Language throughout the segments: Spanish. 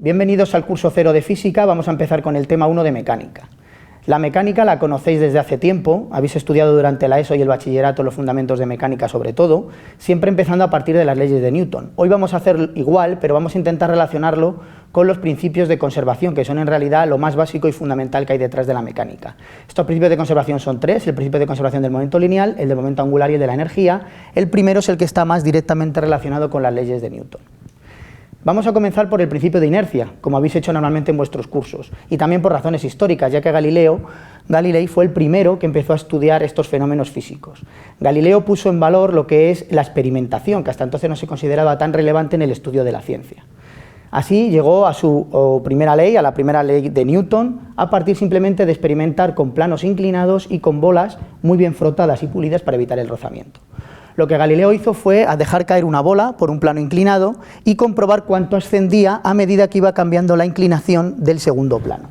Bienvenidos al curso 0 de Física, vamos a empezar con el tema 1 de Mecánica. La mecánica la conocéis desde hace tiempo, habéis estudiado durante la ESO y el bachillerato los fundamentos de mecánica sobre todo, siempre empezando a partir de las leyes de Newton. Hoy vamos a hacer igual, pero vamos a intentar relacionarlo con los principios de conservación, que son en realidad lo más básico y fundamental que hay detrás de la mecánica. Estos principios de conservación son tres: el principio de conservación del momento lineal, el del momento angular y el de la energía. El primero es el que está más directamente relacionado con las leyes de Newton. Vamos a comenzar por el principio de inercia, como habéis hecho normalmente en vuestros cursos, y también por razones históricas, ya que Galilei fue el primero que empezó a estudiar estos fenómenos físicos. Galileo puso en valor lo que es la experimentación, que hasta entonces no se consideraba tan relevante en el estudio de la ciencia. Así llegó a su primera ley, a la primera ley de Newton, a partir simplemente de experimentar con planos inclinados y con bolas muy bien frotadas y pulidas para evitar el rozamiento. Lo que Galileo hizo fue dejar caer una bola por un plano inclinado y comprobar cuánto ascendía a medida que iba cambiando la inclinación del segundo plano.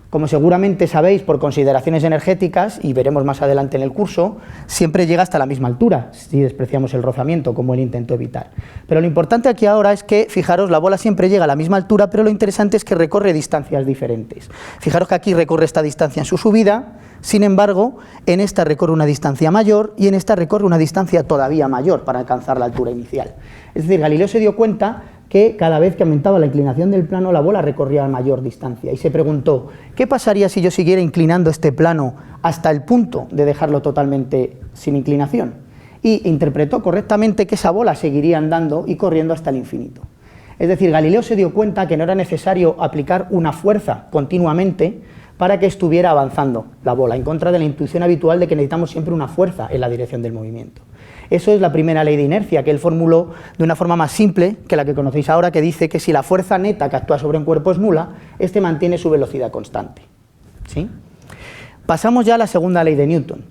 Como seguramente sabéis por consideraciones energéticas, y veremos más adelante en el curso, siempre llega hasta la misma altura, si despreciamos el rozamiento, como él intentó evitar. Pero lo importante aquí ahora es que, fijaros, la bola siempre llega a la misma altura, pero lo interesante es que recorre distancias diferentes. Fijaros que aquí recorre esta distancia en su subida, sin embargo, en esta recorre una distancia mayor y en esta recorre una distancia todavía mayor para alcanzar la altura inicial. Es decir, Galileo se dio cuenta que cada vez que aumentaba la inclinación del plano, la bola recorría mayor distancia, y se preguntó, ¿qué pasaría si yo siguiera inclinando este plano hasta el punto de dejarlo totalmente sin inclinación? Y interpretó correctamente que esa bola seguiría andando y corriendo hasta el infinito. Es decir, Galileo se dio cuenta que no era necesario aplicar una fuerza continuamente para que estuviera avanzando la bola, en contra de la intuición habitual de que necesitamos siempre una fuerza en la dirección del movimiento. Eso es la primera ley de inercia, que él formuló de una forma más simple que la que conocéis ahora, que dice que si la fuerza neta que actúa sobre un cuerpo es nula, este mantiene su velocidad constante. ¿Sí? Pasamos ya a la segunda ley de Newton.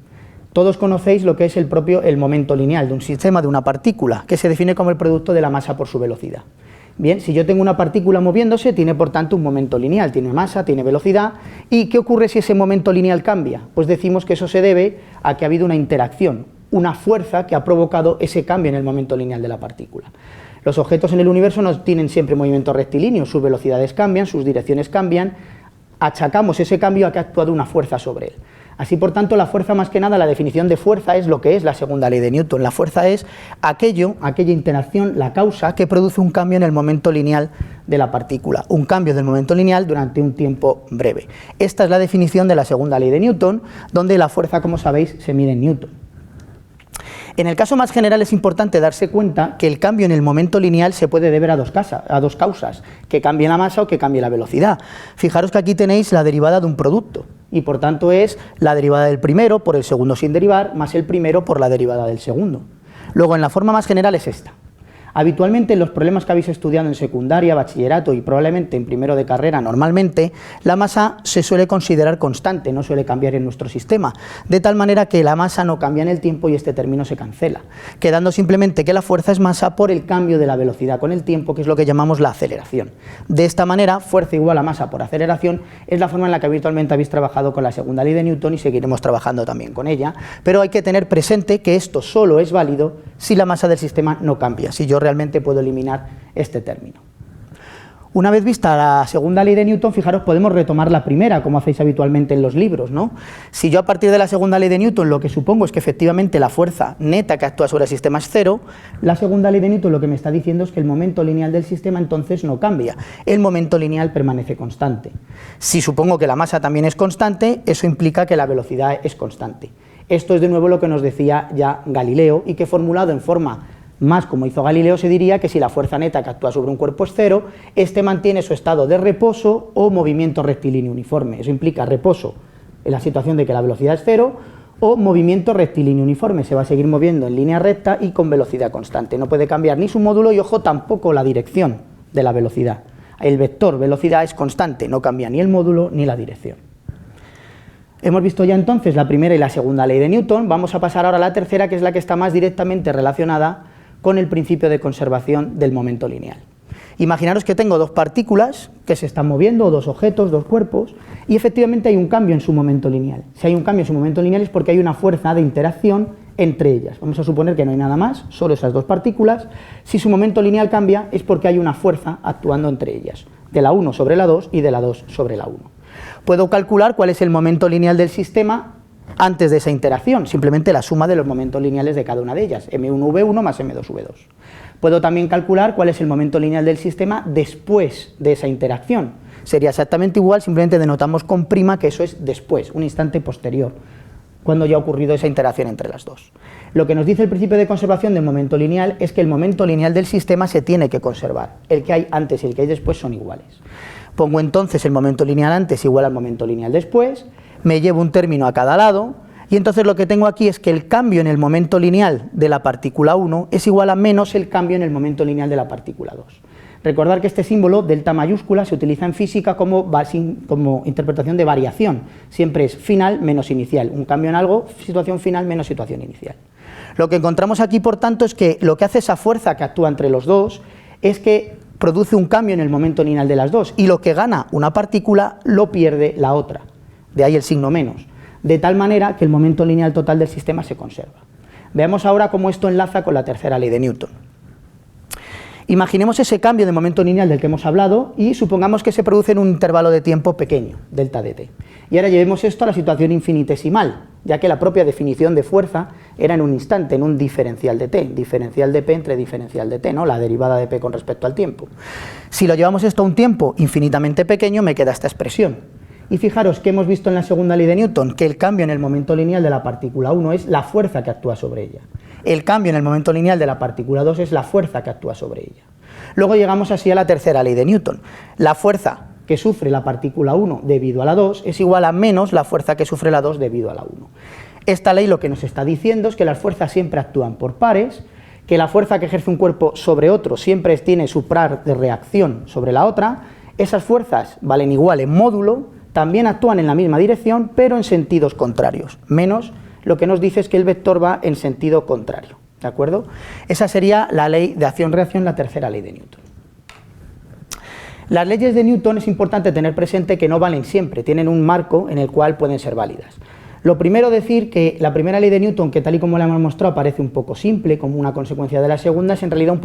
Todos conocéis lo que es el momento lineal de un sistema, de una partícula, que se define como el producto de la masa por su velocidad. Bien, si yo tengo una partícula moviéndose, tiene por tanto un momento lineal, tiene masa, tiene velocidad. ¿Y qué ocurre si ese momento lineal cambia? Pues decimos que eso se debe a que ha habido una interacción, una fuerza que ha provocado ese cambio en el momento lineal de la partícula. Los objetos en el universo no tienen siempre movimiento rectilíneo, sus velocidades cambian, sus direcciones cambian, achacamos ese cambio a que ha actuado una fuerza sobre él. Así, por tanto, la fuerza, más que nada, la definición de fuerza es lo que es la segunda ley de Newton. La fuerza es aquella interacción, la causa que produce un cambio en el momento lineal de la partícula, un cambio del momento lineal durante un tiempo breve. Esta es la definición de la segunda ley de Newton, donde la fuerza, como sabéis, se mide en Newton. En el caso más general es importante darse cuenta que el cambio en el momento lineal se puede deber a dos causas, que cambie la masa o que cambie la velocidad. Fijaros que aquí tenéis la derivada de un producto, y por tanto es la derivada del primero por el segundo sin derivar, más el primero por la derivada del segundo. Luego, en la forma más general es esta. Habitualmente en los problemas que habéis estudiado en secundaria, bachillerato y probablemente en primero de carrera normalmente, la masa se suele considerar constante, no suele cambiar en nuestro sistema, de tal manera que la masa no cambia en el tiempo y este término se cancela, quedando simplemente que la fuerza es masa por el cambio de la velocidad con el tiempo, que es lo que llamamos la aceleración. De esta manera, fuerza igual a masa por aceleración es la forma en la que habitualmente habéis trabajado con la segunda ley de Newton y seguiremos trabajando también con ella, pero hay que tener presente que esto solo es válido si la masa del sistema no cambia, si yo realmente puedo eliminar este término. Una vez vista la segunda ley de Newton, fijaros, podemos retomar la primera, como hacéis habitualmente en los libros, ¿no? Si yo a partir de la segunda ley de Newton lo que supongo es que efectivamente la fuerza neta que actúa sobre el sistema es cero, la segunda ley de Newton lo que me está diciendo es que el momento lineal del sistema entonces no cambia, el momento lineal permanece constante. Si supongo que la masa también es constante, eso implica que la velocidad es constante. Esto es de nuevo lo que nos decía ya Galileo y que formulado en forma más como hizo Galileo se diría que si la fuerza neta que actúa sobre un cuerpo es cero, este mantiene su estado de reposo o movimiento rectilíneo uniforme. Eso implica reposo en la situación de que la velocidad es cero o movimiento rectilíneo uniforme, se va a seguir moviendo en línea recta y con velocidad constante. No puede cambiar ni su módulo y, ojo, tampoco la dirección de la velocidad. El vector velocidad es constante, no cambia ni el módulo ni la dirección. Hemos visto ya entonces la primera y la segunda ley de Newton, vamos a pasar ahora a la tercera, que es la que está más directamente relacionada con el principio de conservación del momento lineal. Imaginaros que tengo dos partículas que se están moviendo, dos objetos, dos cuerpos, y efectivamente hay un cambio en su momento lineal. Si hay un cambio en su momento lineal es porque hay una fuerza de interacción entre ellas. Vamos a suponer que no hay nada más, solo esas dos partículas. Si su momento lineal cambia es porque hay una fuerza actuando entre ellas. de la 1 sobre la 2 y de la 2 sobre la 1. Puedo calcular cuál es el momento lineal del sistema antes de esa interacción, simplemente la suma de los momentos lineales de cada una de ellas, m1v1 más m2v2. Puedo también calcular cuál es el momento lineal del sistema después de esa interacción. Sería exactamente igual, simplemente denotamos con prima que eso es después, un instante posterior, cuando ya ha ocurrido esa interacción entre las dos. Lo que nos dice el principio de conservación del momento lineal es que el momento lineal del sistema se tiene que conservar. El que hay antes y el que hay después son iguales. Pongo entonces el momento lineal antes igual al momento lineal después, me llevo un término a cada lado, y entonces lo que tengo aquí es que el cambio en el momento lineal de la partícula 1 es igual a menos el cambio en el momento lineal de la partícula 2. Recordar que este símbolo, delta mayúscula, se utiliza en física como interpretación de variación. Siempre es final menos inicial. Un cambio en algo, situación final menos situación inicial. Lo que encontramos aquí, por tanto, es que lo que hace esa fuerza que actúa entre los dos es que produce un cambio en el momento lineal de las dos, y lo que gana una partícula lo pierde la otra. De ahí el signo menos. De tal manera que el momento lineal total del sistema se conserva. Veamos ahora cómo esto enlaza con la tercera ley de Newton. Imaginemos ese cambio de momento lineal del que hemos hablado y supongamos que se produce en un intervalo de tiempo pequeño, delta dt. Y ahora llevemos esto a la situación infinitesimal, ya que la propia definición de fuerza era en un instante, en un diferencial de t, diferencial de p entre diferencial de t, ¿no? La derivada de p con respecto al tiempo. Si lo llevamos esto a un tiempo infinitamente pequeño, me queda esta expresión. Y fijaros que hemos visto en la segunda ley de Newton que el cambio en el momento lineal de la partícula 1 es la fuerza que actúa sobre ella. El cambio en el momento lineal de la partícula 2 es la fuerza que actúa sobre ella. Luego llegamos así a la tercera ley de Newton. La fuerza que sufre la partícula 1 debido a la 2 es igual a menos la fuerza que sufre la 2 debido a la 1. Esta ley lo que nos está diciendo es que las fuerzas siempre actúan por pares, que la fuerza que ejerce un cuerpo sobre otro siempre tiene su par de reacción sobre la otra. Esas fuerzas valen igual en módulo, también actúan en la misma dirección, pero en sentidos contrarios, menos lo que nos dice es que el vector va en sentido contrario, ¿de acuerdo? Esa sería la ley de acción-reacción, la tercera ley de Newton. Las leyes de Newton es importante tener presente que no valen siempre, tienen un marco en el cual pueden ser válidas. Lo primero, decir que la primera ley de Newton, que tal y como la hemos mostrado parece un poco simple, como una consecuencia de la segunda, es en realidad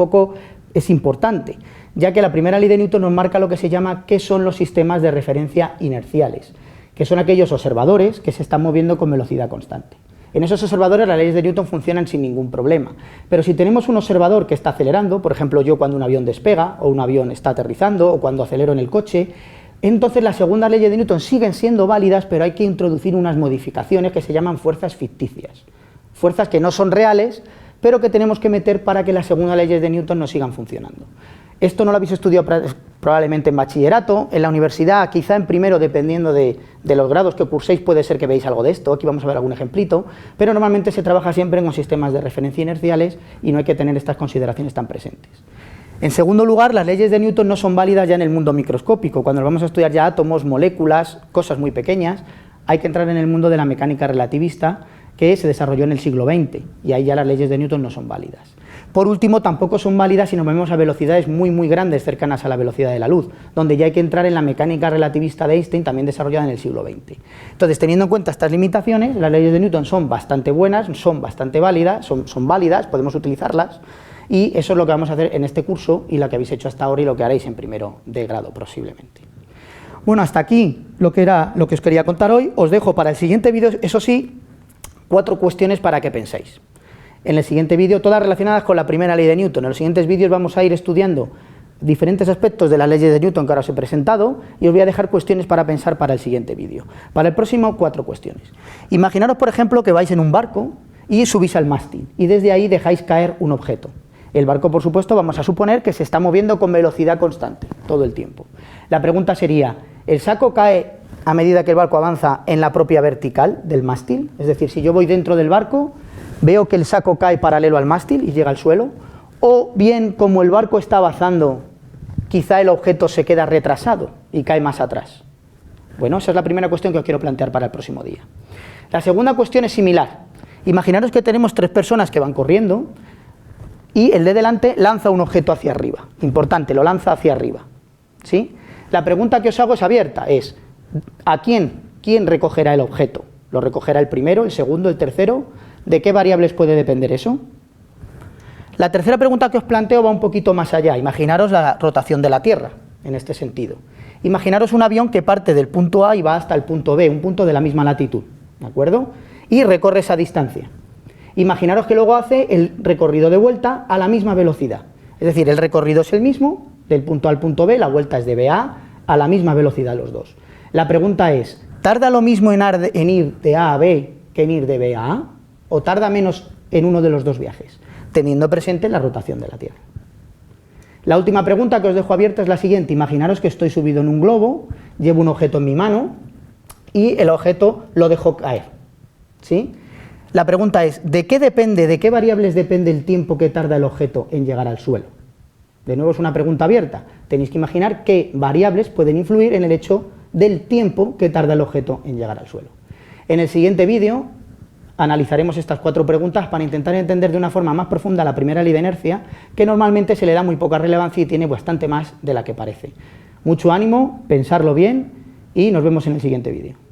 es importante, ya que la primera ley de Newton nos marca lo que se llama qué son los sistemas de referencia inerciales, que son aquellos observadores que se están moviendo con velocidad constante. En esos observadores las leyes de Newton funcionan sin ningún problema, pero si tenemos un observador que está acelerando, por ejemplo yo cuando un avión despega, o un avión está aterrizando, o cuando acelero en el coche, entonces las segundas leyes de Newton siguen siendo válidas, pero hay que introducir unas modificaciones que se llaman fuerzas ficticias, fuerzas que no son reales, pero que tenemos que meter para que las segundas leyes de Newton no sigan funcionando. Esto no lo habéis estudiado probablemente en bachillerato, en la universidad, quizá en primero, dependiendo de los grados que curséis, puede ser que veáis algo de esto, aquí vamos a ver algún ejemplito, pero normalmente se trabaja siempre con sistemas de referencia inerciales y no hay que tener estas consideraciones tan presentes. En segundo lugar, las leyes de Newton no son válidas ya en el mundo microscópico, cuando vamos a estudiar ya átomos, moléculas, cosas muy pequeñas, hay que entrar en el mundo de la mecánica relativista, que se desarrolló en el siglo XX, y ahí ya las leyes de Newton no son válidas. Por último, tampoco son válidas si nos movemos a velocidades muy grandes, cercanas a la velocidad de la luz, donde ya hay que entrar en la mecánica relativista de Einstein, también desarrollada en el siglo XX. Entonces, teniendo en cuenta estas limitaciones, las leyes de Newton son bastante buenas, son bastante válidas, son válidas, podemos utilizarlas, y eso es lo que vamos a hacer en este curso, y lo que habéis hecho hasta ahora y lo que haréis en primero de grado, posiblemente. Bueno, hasta aquí lo que os quería contar hoy. Os dejo para el siguiente vídeo, eso sí, 4 cuestiones para que penséis. En el siguiente vídeo, todas relacionadas con la primera ley de Newton. En los siguientes vídeos vamos a ir estudiando diferentes aspectos de las leyes de Newton que ahora os he presentado y os voy a dejar cuestiones para pensar para el siguiente vídeo. Para el próximo, 4 cuestiones. Imaginaros, por ejemplo, que vais en un barco y subís al mástil y desde ahí dejáis caer un objeto. El barco, por supuesto, vamos a suponer que se está moviendo con velocidad constante todo el tiempo. La pregunta sería, ¿el saco cae a medida que el barco avanza en la propia vertical del mástil? Es decir, si yo voy dentro del barco, veo que el saco cae paralelo al mástil y llega al suelo, o bien, como el barco está avanzando, quizá el objeto se queda retrasado y cae más atrás. Bueno, esa es la primera cuestión que os quiero plantear para el próximo día. La segunda cuestión es similar. Imaginaros que tenemos 3 personas que van corriendo y el de delante lanza un objeto hacia arriba. Importante, lo lanza hacia arriba, ¿sí? La pregunta que os hago es abierta, es ¿a quién recogerá el objeto? ¿Lo recogerá el primero, el segundo, el tercero? ¿De qué variables puede depender eso? La tercera pregunta que os planteo va un poquito más allá. Imaginaros la rotación de la Tierra. en este sentido. Imaginaros un avión que parte del punto A y va hasta el punto B, un punto de la misma latitud, ¿de acuerdo? Y recorre esa distancia. Imaginaros que luego hace el recorrido de vuelta a la misma velocidad. Es decir, el recorrido es el mismo, del punto A al punto B, la vuelta es de B a la misma velocidad los dos. La pregunta es, ¿tarda lo mismo en ir de A a B que en ir de B a A? ¿O tarda menos en uno de los dos viajes? Teniendo presente la rotación de la Tierra. La última pregunta que os dejo abierta es la siguiente. Imaginaros que estoy subido en un globo, llevo un objeto en mi mano y el objeto lo dejo caer, ¿sí? La pregunta es, ¿de qué variables depende el tiempo que tarda el objeto en llegar al suelo? De nuevo es una pregunta abierta. Tenéis que imaginar qué variables pueden influir en el hecho del tiempo que tarda el objeto en llegar al suelo. En el siguiente vídeo analizaremos estas 4 preguntas para intentar entender de una forma más profunda la primera ley de inercia, que normalmente se le da muy poca relevancia y tiene bastante más de la que parece. Mucho ánimo, pensarlo bien y nos vemos en el siguiente vídeo.